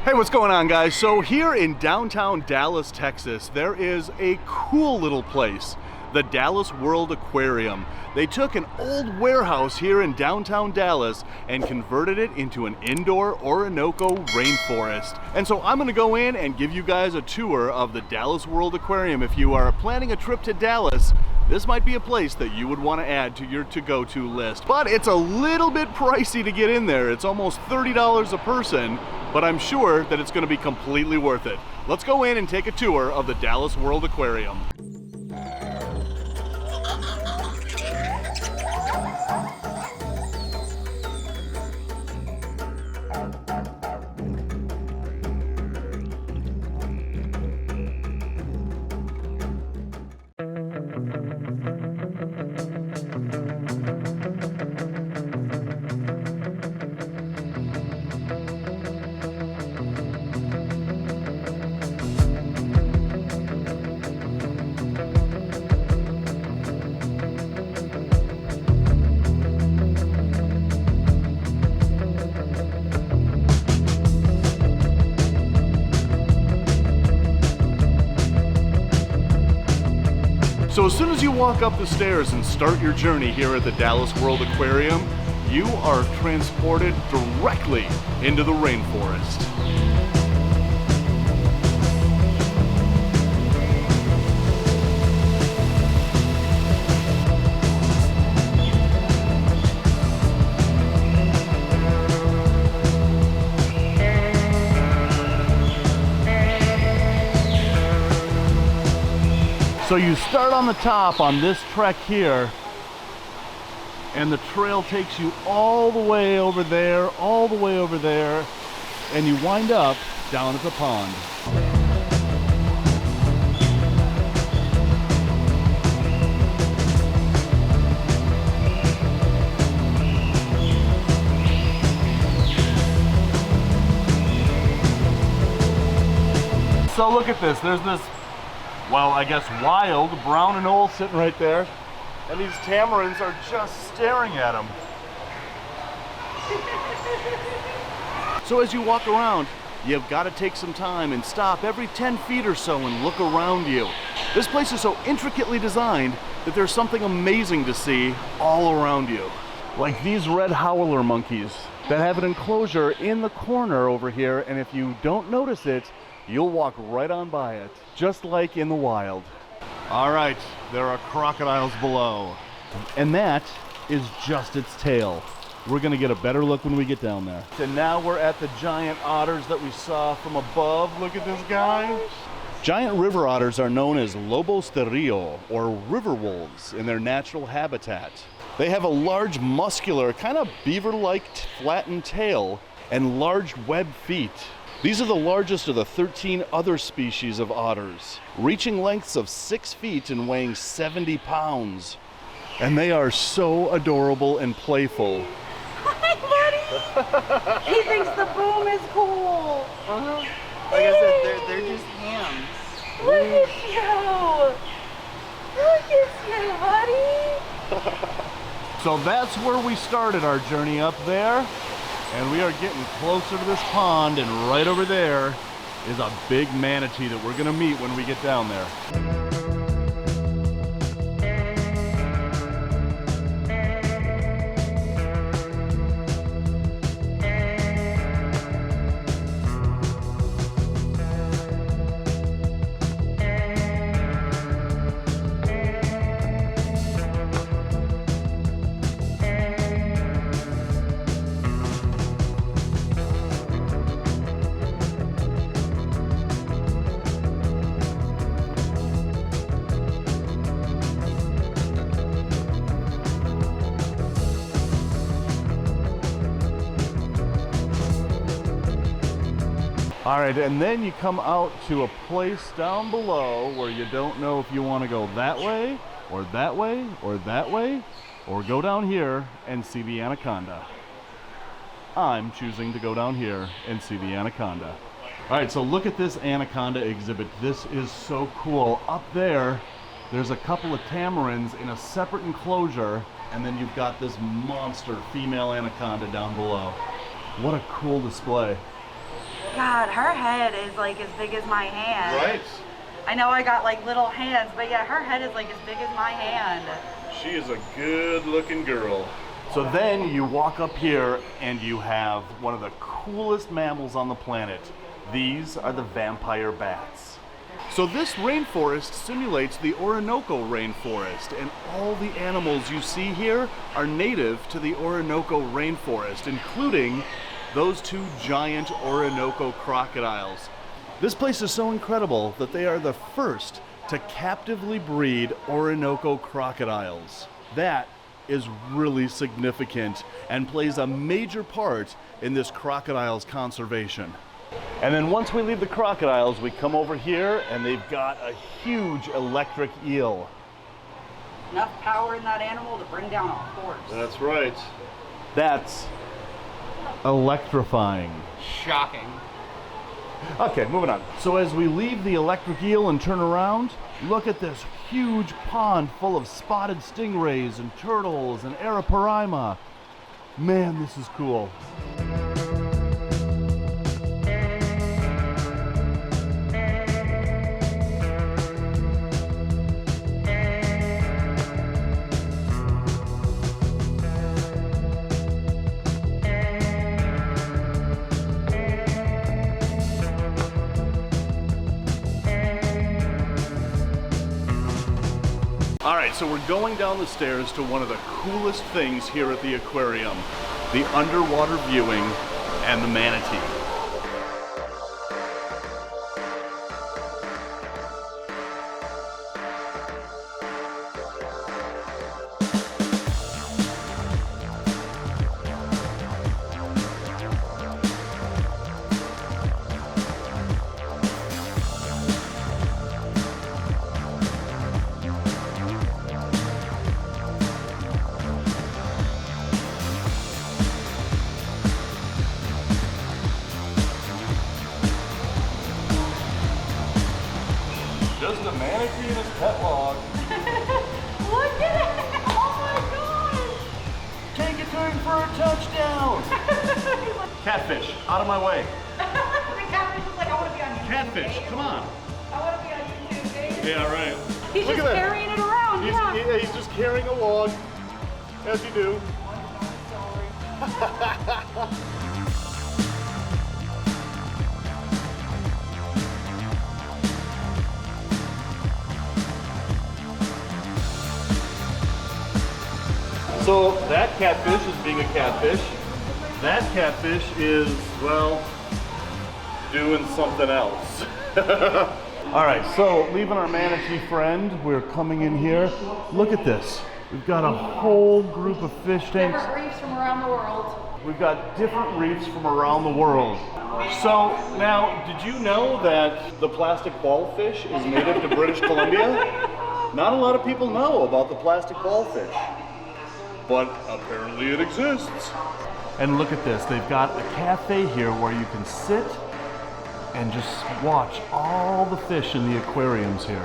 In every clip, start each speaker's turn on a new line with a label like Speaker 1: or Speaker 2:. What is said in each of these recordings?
Speaker 1: Hey, what's going on, guys? So here in downtown Dallas, Texas, there is a cool little place, the Dallas World Aquarium. They took an old warehouse here in downtown Dallas and converted it into an indoor Orinoco Rainforest. And so I'm gonna go in and give you guys a tour of the Dallas World Aquarium. If you are planning a trip to Dallas, this might be a place that you would want to add to your to-go-to list. But it's a little bit pricey to get in there. It's almost $30 a person, but I'm sure that it's going to be completely worth it. Let's go in and take a tour of the Dallas World Aquarium. So as soon as you walk up the stairs and start your journey here at the Dallas World Aquarium, you are transported directly into the rainforest. So you start on the top on this trek here, and the trail takes you all the way over there, and you wind up down at the pond. So look at this, there's this, well, I guess wild brown anole sitting right there, and these tamarins are just staring at him. So as you walk around, you've got to take some time and stop every 10 feet or so and look around you. This place is so intricately designed that there's something amazing to see all around you. Like these red howler monkeys that have an enclosure in the corner over here, and if you don't notice it, you'll walk right on by it, just like in the wild. All right, there are crocodiles below, and that is just its tail. We're gonna get a better look when we get down there. And now we're at the giant otters that we saw from above. Look at this guy. Giant river otters are known as lobos de rio, or river wolves, in their natural habitat. They have a large, muscular, kind of beaver-like flattened tail and large webbed feet. These are the largest of the 13 other species of otters, reaching lengths of 6 feet and weighing 70 pounds. And they are so adorable and playful.
Speaker 2: Hi, buddy! He thinks the boom is cool.
Speaker 3: Like I said, they're just hams.
Speaker 2: Look at you! Look at you, buddy!
Speaker 1: So that's where we started our journey up there. And we are getting closer to this pond, and right over there is a big manatee that we're gonna meet when we get down there. All right, and then you come out to a place down below where you don't know if you want to go that way, or that way, or that way, or go down here and see the anaconda. I'm choosing to go down here and see the anaconda. All right, so look at this anaconda exhibit. This is so cool. Up there, there's a couple of tamarins in a separate enclosure, and then you've got this monster female anaconda down below. What a cool display.
Speaker 2: God, her head is like as big as my hand.
Speaker 1: Right?
Speaker 2: I know I got like little hands, but yeah, her head is like as big as my hand.
Speaker 1: She is a good looking girl. So then you walk up here and you have one of the coolest mammals on the planet. These are the vampire bats. So this rainforest simulates the Orinoco Rainforest, and all the animals you see here are native to the Orinoco Rainforest, including those two giant Orinoco crocodiles. This place is so incredible that they are the first to captively breed Orinoco crocodiles. That is really significant and plays a major part in this crocodile's conservation. And then once we leave the crocodiles, we come over here and they've got a huge electric eel.
Speaker 2: Enough power in that animal to bring down a horse.
Speaker 1: That's right. That's electrifying.
Speaker 3: Shocking.
Speaker 1: Okay, moving on. So as we leave the electric eel and turn around, look at this huge pond full of spotted stingrays and turtles and arapaima. Man, this is cool. All right, so we're going down the stairs to one of the coolest things here at the aquarium, the underwater viewing and the manatee. Just a manatee in his pet log.
Speaker 2: Look at it! Oh my gosh!
Speaker 1: Take it to him for a touchdown! Catfish, out of my way.
Speaker 2: The catfish is like, I want to be on YouTube.
Speaker 1: Catfish,
Speaker 2: babe.
Speaker 1: come on.
Speaker 2: I want to be on YouTube, babe.
Speaker 1: Yeah, right.
Speaker 2: He's
Speaker 1: Look
Speaker 2: just
Speaker 1: at that.
Speaker 2: carrying it around, yeah.
Speaker 1: He's just carrying a log, as you do. So that catfish is being a catfish. That catfish is, well, doing something else. All right, so leaving our manatee friend, we're coming in here. Look at this. We've got a whole group of fish tanks.
Speaker 2: Different reefs from around the world.
Speaker 1: We've got different reefs from around the world. So now, did you know that the plastic ballfish is native to British Columbia? Not a lot of people know about the plastic ballfish, but apparently it exists. And look at this, they've got a cafe here where you can sit and just watch all the fish in the aquariums here.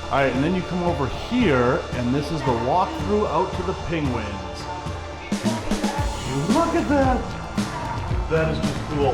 Speaker 1: All right, and then you come over here, and this is the walkthrough out to the penguins. Look at that! That is just cool.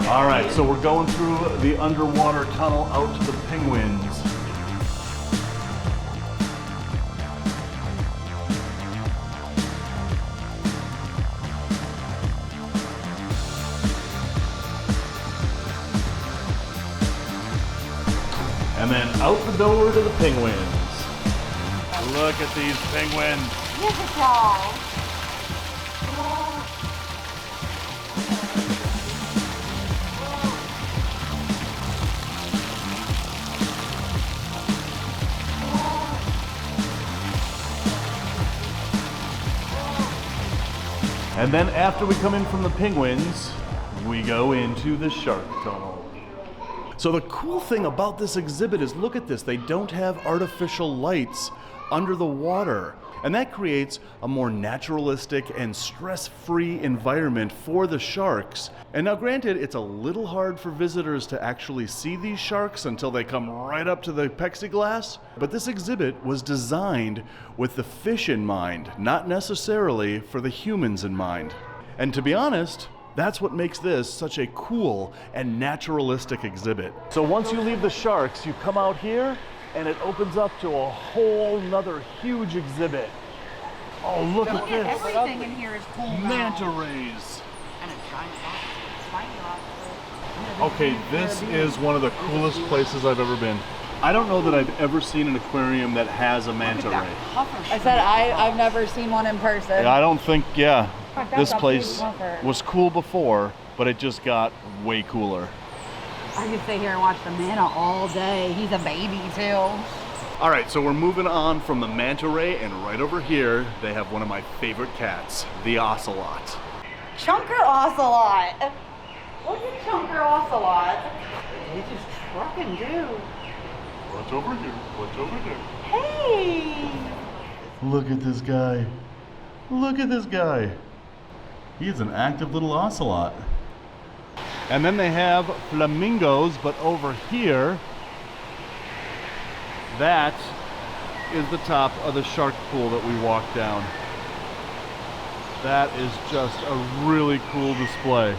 Speaker 1: All right, so we're going through the underwater tunnel out to the penguins. And then out the door to the penguins. Look at these penguins.
Speaker 2: Look at y'all.
Speaker 1: And then after we come in from the penguins, we go into the shark tunnel. So the cool thing about this exhibit is, look at this, they don't have artificial lights under the water. And that creates a more naturalistic and stress-free environment for the sharks. And now granted, it's a little hard for visitors to actually see these sharks until they come right up to the plexiglass, but this exhibit was designed with the fish in mind, not necessarily for the humans in mind. And to be honest, that's what makes this such a cool and naturalistic exhibit. So once you leave the sharks, you come out here and it opens up to a whole nother huge exhibit. Oh, look at this.
Speaker 2: Everything in here is cool.
Speaker 1: Manta rays.
Speaker 2: And a giant octopus.
Speaker 1: Okay, this is one of the coolest places I've ever been. I don't know that I've ever seen an aquarium that has a manta ray.
Speaker 2: I said I've never seen one in person.
Speaker 1: I don't think, yeah.
Speaker 2: That's
Speaker 1: This
Speaker 2: a
Speaker 1: place
Speaker 2: big puffer.
Speaker 1: was cool before, but it just got way cooler.
Speaker 2: I could sit here and watch the manta all day. He's a baby too.
Speaker 1: All right, so we're moving on from the manta ray, and right over here, they have one of my favorite cats, the ocelot.
Speaker 2: Chunker ocelot. Look at Chunker ocelot. They just trucking, dude.
Speaker 1: What's over here? What's over there?
Speaker 2: Hey!
Speaker 1: Look at this guy. Look at this guy. He's an active little ocelot. And then they have flamingos, but over here, that is the top of the shark pool that we walked down. That is just a really cool display.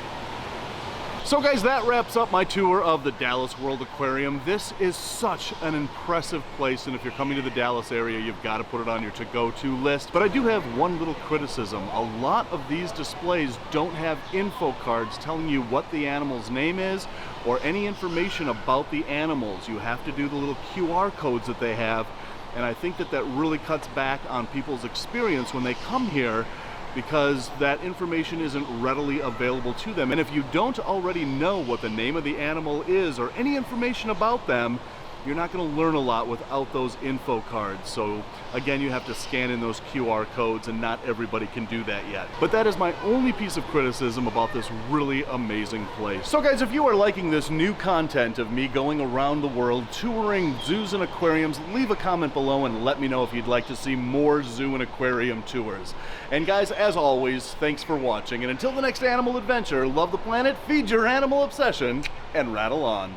Speaker 1: So guys, that wraps up my tour of the Dallas World Aquarium. This is such an impressive place, and if you're coming to the Dallas area, you've got to put it on your to-go-to list. But I do have one little criticism. A lot of these displays don't have info cards telling you what the animal's name is or any information about the animals. You have to do the little QR codes that they have, and I think that that really cuts back on people's experience when they come here, because that information isn't readily available to them. And if you don't already know what the name of the animal is or any information about them, you're not going to learn a lot without those info cards. So again, you have to scan in those QR codes, and not everybody can do that yet. But that is my only piece of criticism about this really amazing place. So guys, if you are liking this new content of me going around the world touring zoos and aquariums, leave a comment below and let me know if you'd like to see more zoo and aquarium tours. And guys, as always, thanks for watching, and until the next animal adventure, love the planet, feed your animal obsession, and rattle on.